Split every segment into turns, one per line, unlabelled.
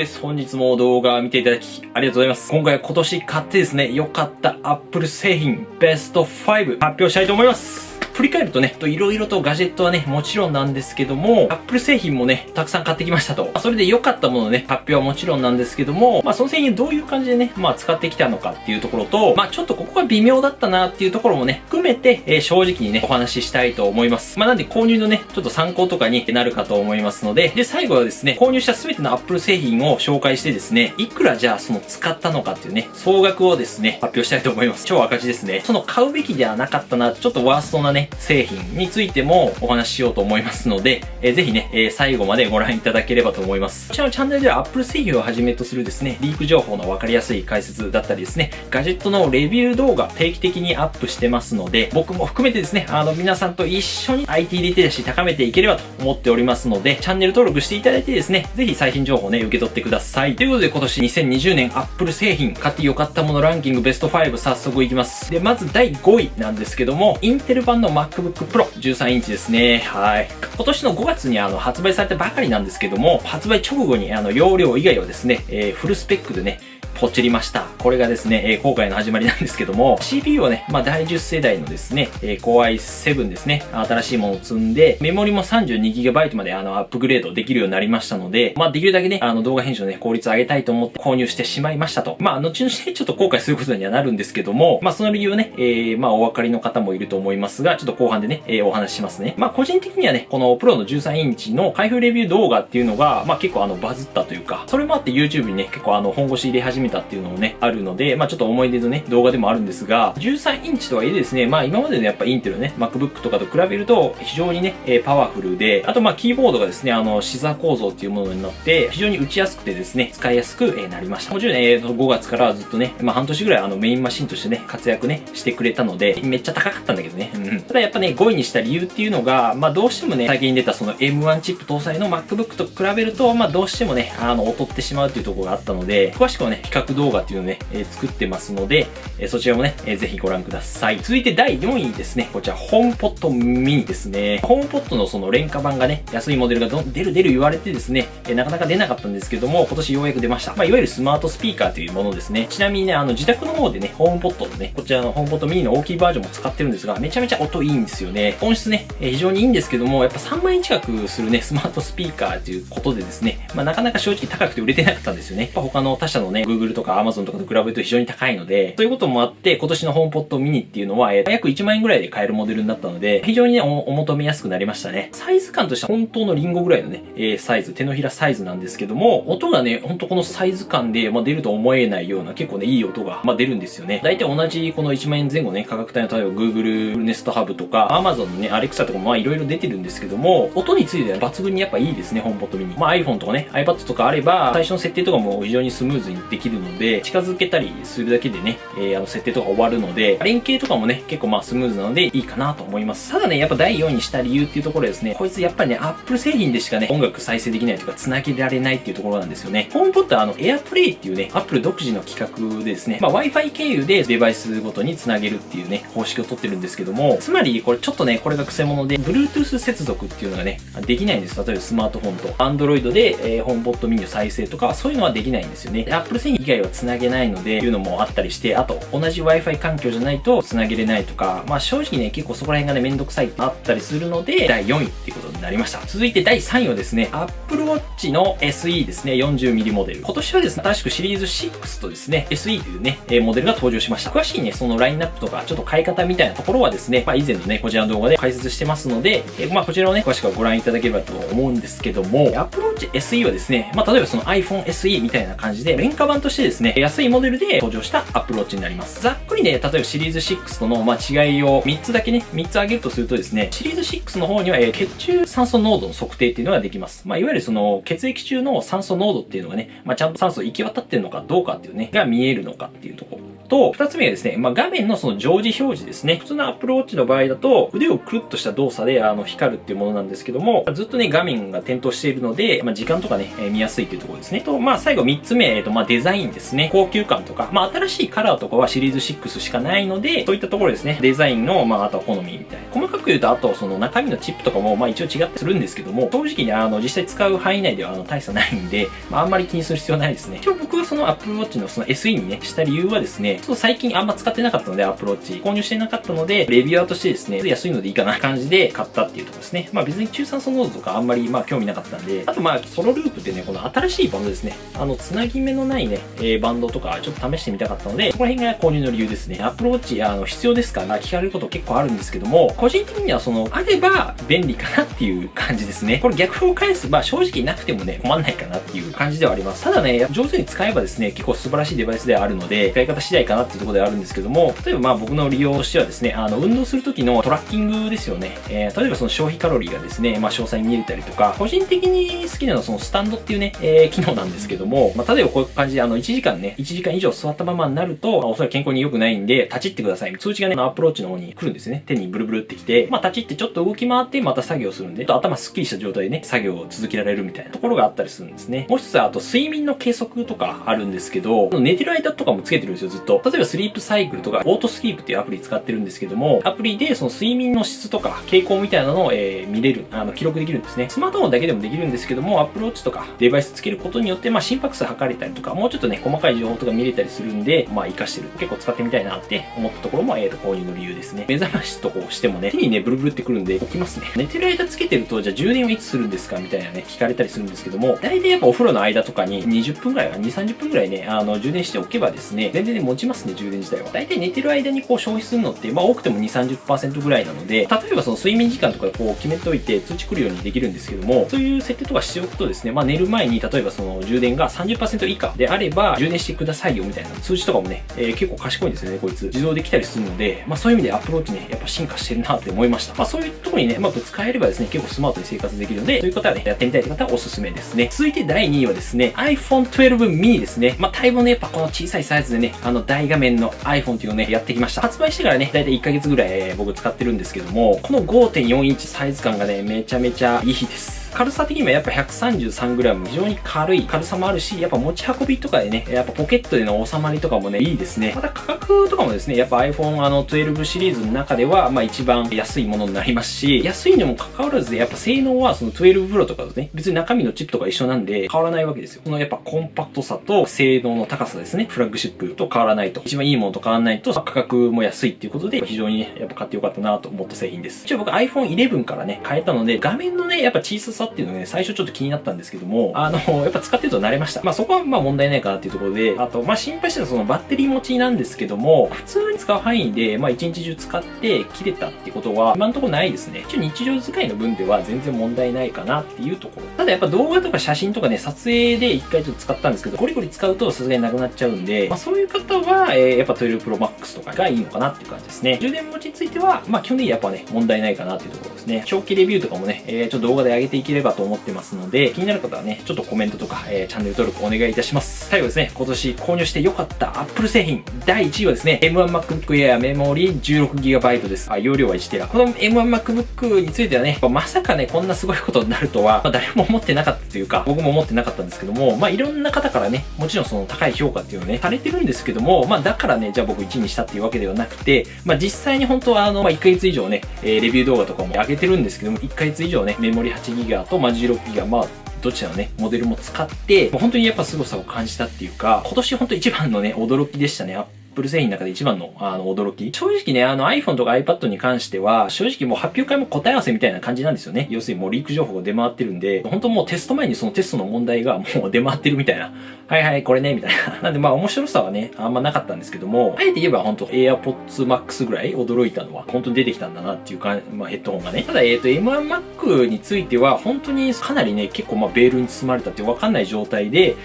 です。本日も動画を見ていただきありがとうございます。今回は今年買ってですね、良かった Apple 製品ベスト5発表したいと思います。振り返るとね、いろいろとガジェットはね、もちろんなんですけども、Apple 製品もね、たくさん買ってきましたと。それで良かったものね、発表はもちろんなんですけども、その製品どういう感じでね、使ってきたのかっていうところと、ちょっとここが微妙だったなっていうところもね、含めて、正直にね、お話ししたいと思います。なんで購入のね、ちょっと参考とかになるかと思いますので、で、最後はですね、購入した全ての Apple 製品を紹介してですね、いくらじゃあその使ったのかっていうね、総額をですね、発表したいと思います。超赤字ですね。その買うべきではなかったな、ちょっとワーストなね、製品についてもお話ししようと思いますので、ぜひね、最後までご覧いただければと思います。こちらのチャンネルでは Apple 製品をはじめとするですね、リーク情報の分かりやすい解説だったりですね、ガジェットのレビュー動画定期的にアップしてますので、僕も含めてですね、皆さんと一緒に IT リテラシー高めていければと思っておりますので、チャンネル登録していただいてですね、ぜひ最新情報をね、受け取ってください。ということで今年2020年 Apple 製品買って良かったものランキングベスト5早速いきます。で、まず第5位なんですけども、インテル版の MacBook Pro 13インチですね。はい。今年の5月に発売されたばかりなんですけども、発売直後に容量以外はですね、フルスペックでね、ポチりました。これがですね、後悔の始まりなんですけども、CPU はね、第10世代のですね、Core i7 ですね、新しいものを積んで、メモリも 32GB までアップグレードできるようになりましたので、できるだけね、動画編集のね、効率を上げたいと思って購入してしまいましたと。後々ね、ちょっと後悔することにはなるんですけども、その理由ね、お分かりの方もいると思いますが、ちょっと後半でね、お話ししますね。個人的にはね、この Pro の13インチの開封レビュー動画っていうのが、結構バズったというか、それもあって YouTube にね、結構本腰入れ始めたっていうのもね、あるので、ちょっと思い出のね、動画でもあるんですが、13インチとはいえですね、今までのやっぱインテルね、MacBook とかと比べると、非常にね、パワフルで、あとキーボードがですね、シザー構造っていうものになって、非常に打ちやすくてですね、使いやすくなりました。もちろんね、5月からずっとね、半年ぐらいメインマシンとしてね、活躍ね、してくれたので、めっちゃ高かったんだけどね。ただやっぱね、5位にした理由っていうのが、どうしてもね、最近出たその M1 チップ搭載の MacBook と比べると、どうしてもね、劣ってしまうっていうところがあったので、詳しくはね、比較動画っていうのをね、作ってますので、そちらもね、ぜひご覧ください。続いて第4位ですね。こちら、HomePod mini ですね。HomePod のその廉価版がね、安いモデルが出る言われてですね、なかなか出なかったんですけども、今年ようやく出ました。いわゆるスマートスピーカーというものですね。ちなみにね、自宅の方でね、HomePod のね、こちらの HomePod mini の大きいバージョンも使ってるんですが、めちゃめちゃ音いいんですよね。音質ね、非常にいいんですけども、やっぱ3万円近くするね、スマートスピーカーということでですね、なかなか正直高くて売れてなかったんですよね。他の他社のね、Google とか Amazon とかと比べると非常に高いので、そういうこともあって、今年の HomePod mini っていうのは、約1万円ぐらいで買えるモデルになったので、非常にね、お求めやすくなりましたね。サイズ感としては本当のリンゴぐらいのね、サイズ、手のひらサイズなんですけども、音がね、本当このサイズ感で、出ると思えないような結構ね、いい音が、出るんですよね。大体同じこの1万円前後ね、価格帯の例えば Google Nest Hub とか、Amazon のね、Alexa とかもいろいろ出てるんですけども、音については抜群にやっぱいいですね、HomePod mini。iPhone とかね、iPad とかあれば、最初の設定とかも非常にスムーズにできるので、近づけたりするだけでね、設定とか終わるので、連携とかもね、結構スムーズなのでいいかなと思います。ただね、やっぱ第4位にした理由っていうところですね、こいつやっぱりね、Apple 製品でしかね、音楽再生できないとか繋げられないっていうところなんですよね。HomePod はAirPlay っていうね、Apple 独自の企画でですね、Wi-Fi 経由でデバイスごとに繋げるっていうね、方式をとってるんですけども、つまりこれちょっとね、これが癖者で、Bluetooth 接続っていうのがね、できないんです。例えばスマートフォンと Android で、HomePod mini の再生とか、そういうのはできないんですよね。Apple 製品以外は繋げないので、いうのもあったりして、あと、同じ Wi-Fi 環境じゃないと繋げれないとか、正直ね、結構そこら辺がね、めんどくさいってあったりするので、第4位っていうことになりました。続いて第3位はですね、Apple Watch の SE ですね、40mm モデル。今年はですね、新しくシリーズ6とですね、SE というね、モデルが登場しました。詳しいね、そのラインナップとか、ちょっと買い方みたいなところはですね、以前のね、こちらの動画で解説してますので、こちらをね、詳しくはご覧いただければと思うんですけども、Apple Watch SE はですね、例えばその iPhone SE みたいな感じで、廉価版としてですね、安いモデルで登場した Apple Watch になります。ざっくりね、例えばシリーズ6との違いを3つだけね、3つ挙げるとするとですね、シリーズ6の方には血中酸素濃度の測定っていうのができます。いわゆるその血液中の酸素濃度っていうのがね、ちゃんと酸素行き渡ってるのかどうかっていうね、が見えるのかっていうところ。と、二つ目はですね、画面のその常時表示ですね。普通の Apple Watch の場合だと、腕をくるっとした動作で光るっていうものなんですけども、ずっとね、画面が点灯しているので、時間とかね、見やすいっていうところですね。と、最後三つ目、デザインですね、高級感とか、新しいカラーとかはシリーズ6しかないので、そういったところですね、デザインの、あとは好みみたいな。細かく言うと、あと、その中身のチップとかも、一応違ってするんですけども、正直ね、実際使う範囲内では、大差ないんで、あんまり気にする必要ないですね。今日僕はその Apple Watch のその SE にね、した理由はですね、ちょっと最近あんま使ってなかったので、Apple Watch 購入してなかったので、レビュアーとしてですね、安いのでいいかな感じで買ったっていうところですね。別に中酸素濃度とかあんまり興味なかったんで、あとソロループってね、この新しいバンドですね、つなぎ目のないね、バンドとかちょっと試してみたかったので、そこら辺が購入の理由ですね。Apple Watch 必要ですか聞かれること結構あるんですけども、個人的にはあれば便利かなっていう感じですね。これ逆を返せば正直なくてもね、困んないかなっていう感じではあります。ただね、上手に使えばですね、結構素晴らしいデバイスではあるので、使い方次第かなっていうところではあるんですけども、例えば僕の利用としてはですね、運動する時のトラッキングですよね。例えばその消費カロリーがですね、詳細に見れたりとか、個人的に好きなのはそのスタンドっていうね、機能なんですけども、例えばこういう感じで1時間ね、1時間以上座ったままになると、おそらく健康に良くないんで、立ちってください。通知がね、アプローチの方に来るんですね。手にブルブルってきて、立ちってちょっと動き回って、また作業するんで、頭スッキリした状態でね、作業を続けられるみたいなところがあったりするんですね。もう一つは、あと睡眠の計測とかあるんですけど、寝てる間とかもつけてるんですよ、ずっと。例えばスリープサイクルとか、オートスリープっていうアプリ使ってるんですけども、アプリでその睡眠の質とか、傾向みたいなのを、見れる、記録できるんですね。スマートフォンだけでもできるんですけども、Apple Watchとかデバイスつけることによって、心拍数測れたりとか、もうちょっとね、細かい情報とか見れたりするんで、活かしてる。結構使ってみたいなって思ったところも、購入の理由ですね。目覚ましとこうしてもね、手にね、ブルブルってくるんで、起きますね。寝てる間つけてると、じゃあ充電はいつするんですかみたいなね、聞かれたりするんですけども、大体やっぱお風呂の間とかに20分ぐらい、2、30分ぐらいね、充電しておけばですね、全然ね、持ちますね、充電自体は。大体寝てる間にこう消費するのって、多くても2、30% ぐらいなので、例えばその睡眠時間とかこう決めておいて通知来るようにできるんですけども、そういう設定とかしておくとですね、寝る前に例えばその充電が 30% 以下であれば、充電してくださいよみたいな通知とかもね、結構賢いんですよね、こいつ。自動できたりするので、そういう意味でApple Watchね、やっぱ進化してるなって思いました。そういうところにね、うまく使えればですね、結構スマートに生活できるので、そういう方はね、やってみたいという方はおすすめですね。続いて第2位はですね、iPhone 12 mini ですね。待望のやっぱこの小さいサイズでね、大画面の iPhone っていうのをね、やってきました。発売してからね、だいたい1ヶ月ぐらい、僕使ってるんですけども、この 5.4 インチサイズ感がね、めちゃめちゃいいです。軽さ的にはやっぱ 133g、非常に軽さもあるし、やっぱ持ち運びとかでね、やっぱポケットでの収まりとかもね、いいですね。また価格とかもですね、やっぱ iPhone 12シリーズの中では、一番安いものになりますし、安いにもかかわらず、やっぱ性能はその12 Pro とかですね、別に中身のチップとか一緒なんで変わらないわけですよ。このやっぱコンパクトさと性能の高さですね、フラッグシップと変わらないと。一番いいものと変わらないと、価格も安いっていうことで、非常にね、やっぱ買ってよかったなと思った製品です。一応僕 iPhone 11からね、変えたので、画面のね、やっぱ小ささっていうのがね、最初ちょっと気になったんですけども、やっぱ使ってると慣れました。そこは問題ないかなっていうところで、あと、心配してたそのバッテリー持ちなんですけども、普通に使う範囲で、一日中使って切れたってことは、今のところないですね。一応日常使いの分では全然問題ないかなっていうところ。ただやっぱ動画とか写真とかね、撮影で一回ちょっと使ったんですけど、ゴリゴリ使うとさすがになくなっちゃうんで、そういう方は、やっぱ12 Pro Max とかがいいのかなっていう感じですね。充電持ちについては、基本的にやっぱね、問題ないかなっていうところですね。長期レビューとかもね、ちょっと動画で上げていければと思ってますので、気になる方はね、ちょっとコメントとか、チャンネル登録お願いいたします。最後ですね、今年購入して良かった Apple 製品、第1位はですね、M1 MacBook Air メモリ 16GB です。容量は 1TB。この M1 MacBook についてはね、まさかね、こんなすごいことになるとは、誰も思ってなかったというか、僕も思ってなかったんですけども、いろんな方からね、もちろんその高い評価っていうのをね、されてるんですけども、だからね、じゃあ僕1位にしたっていうわけではなくて、実際に本当は1ヶ月以上ね、レビュー動画とかも上げてるんですけども、1ヶ月以上ね、メモリ 8GB と16GB、どちらのね、モデルも使って、本当にやっぱ凄さを感じたっていうか、今年本当一番のね、驚きでしたね。Apple 製品の中で一番の驚き。正直ね、iPhone とか iPad に関しては、正直もう発表会も答え合わせみたいな感じなんですよね。要するにもうリーク情報が出回ってるんで、本当もうテスト前にそのテストの問題がもう出回ってるみたいな。はいはい、これね、みたいな。なんで面白さはね、あんまなかったんですけども、あえて言えば本当 AirPods Max ぐらい驚いたのは、本当に出てきたんだなっていうか、ヘッドホンがね。ただ、M1 Mac については、本当にかなりね、結構ベールに包まれたってわかんない状態で、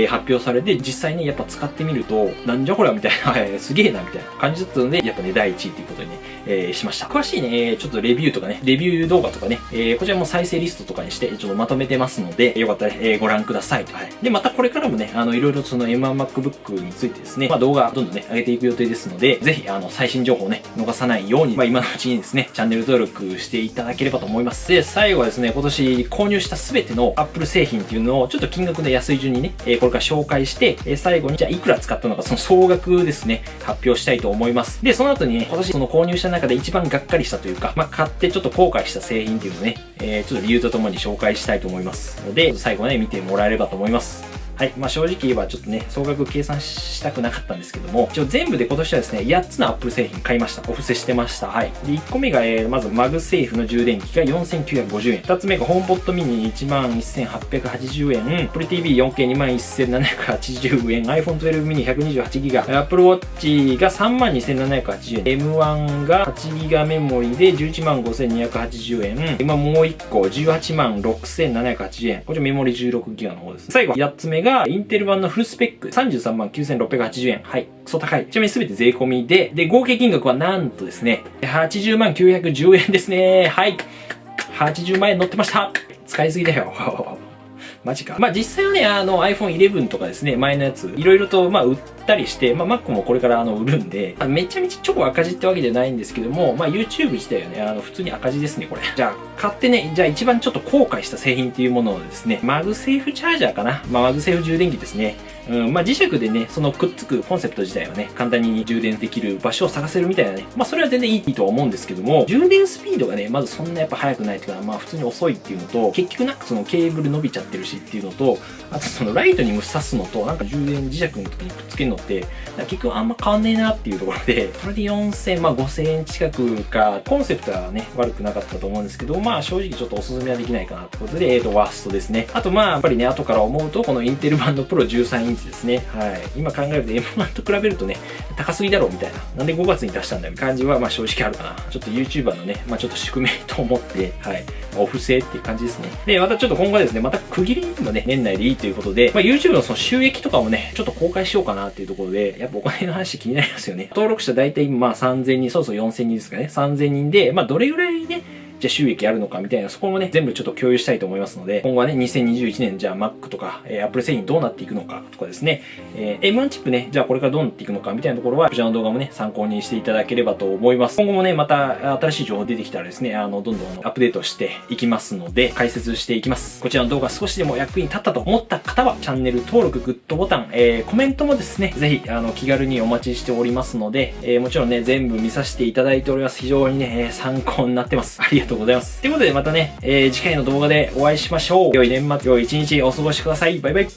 発表されて、実際にやっぱ使ってみると、なんじゃこりゃみたいな、すげえなみたいな感じだったので、やっぱね、第1位ということにね、しました。詳しいね、ちょっとレビューとかね、レビュー動画とかね、こちらも再生リストとかにして、ちょっとまとめてますので、よかったら、ご覧ください。はい。で、またこれからもね、いろいろその M1MacBook についてですね、動画どんどんね、上げていく予定ですので、ぜひ、最新情報をね、逃さないように、今のうちにですね、チャンネル登録していただければと思います。で、最後はですね、今年購入したすべての Apple 製品っていうのを、ちょっと金額の安い順にね、これから紹介して、最後に、じゃあいくら使ったのか、その総額ですね、発表したいと思います。で、その後にね、今年その購入した中で一番がっかりしたというか、買ってちょっと後悔した製品っていうのをね、ちょっと理由とともに紹介したいと思いますので、最後まで見てもらえればと思います。はい。正直言えばちょっとね、総額計算したくなかったんですけども、一応全部で今年はですね、8つの Apple 製品買いました。お布施してました。はい。で、1個目が、まずマグセーフの充電器が4950円。2つ目がホームポットミニ11880円。Apple TV4K 21780円。iPhone 12 mini 128GB。Apple Watch が32780円。M1 が 8GB メモリで115,280円。今もう1個186,780円。こちらメモリ 16GB の方です。最後、8つ目がインテル版のフルスペック 339,680円。はい。クソ高い。ちなみに全て税込みで、合計金額はなんとですね、80910円ですね。はい。80万円乗ってました。使いすぎだよ。マジか。実際はね、iPhone 11とかですね、前のやつ、いろいろと、売ったりして、Mac もこれから売るんで、めちゃめちゃ超赤字ってわけじゃないんですけども、YouTube 自体はね、普通に赤字ですね、これ。じゃあ、買ってね、じゃあ一番ちょっと後悔した製品っていうものをですね、マグセーフチャージャーかな。マグセーフ充電器ですね。磁石でね、そのくっつくコンセプト自体はね、簡単に充電できる場所を探せるみたいなね。それは全然いいとは思うんですけども、充電スピードがね、まずそんなやっぱ速くないというか、普通に遅いっていうのと、結局なんかそのケーブル伸びちゃってるしっていうのと、あとそのライトに挿すのと、なんか充電磁石の時にくっつけるのって、結局あんま変わんねえなっていうところで、それで4000、5000円近くか、コンセプトはね、悪くなかったと思うんですけど、正直ちょっとおすすめはできないかなってことで、ワーストですね。あとやっぱりね、後から思うと、このインテル版のプロ13インチですね。はい。今考えると M1 と比べるとね、高すぎだろうみたいな。なんで5月に出したんだよみたいな感じは正直あるかな。ちょっと YouTuber のね、ちょっと宿命と思って、はい。お布施っていう感じですね。で、またちょっと今後はですね、また区切りにもね、年内でいいということで、YouTube のその収益とかもね、ちょっと公開しようかなっていうところで、やっぱお金の話気になりますよね。登録者大体今3000人、そうそう4000人ですかね。3000人で、どれぐらいね、じゃあ収益あるのかみたいな、そこもね、全部ちょっと共有したいと思いますので、今後はね、2021年、じゃあ Mac とか、Apple 製品どうなっていくのかとかですね、M1 チップね、じゃあこれからどうなっていくのかみたいなところは、こちらの動画もね、参考にしていただければと思います。今後もね、また新しい情報出てきたらですね、どんどんアップデートしていきますので、解説していきます。こちらの動画少しでも役に立ったと思った方は、チャンネル登録、グッドボタン、コメントもですね、ぜひ、気軽にお待ちしておりますので、もちろんね、全部見させていただいております。非常にね、参考になってます。ありがとうございます。ということで、またね、次回の動画でお会いしましょう。良い年末、良い一日お過ごしください。バイバイ。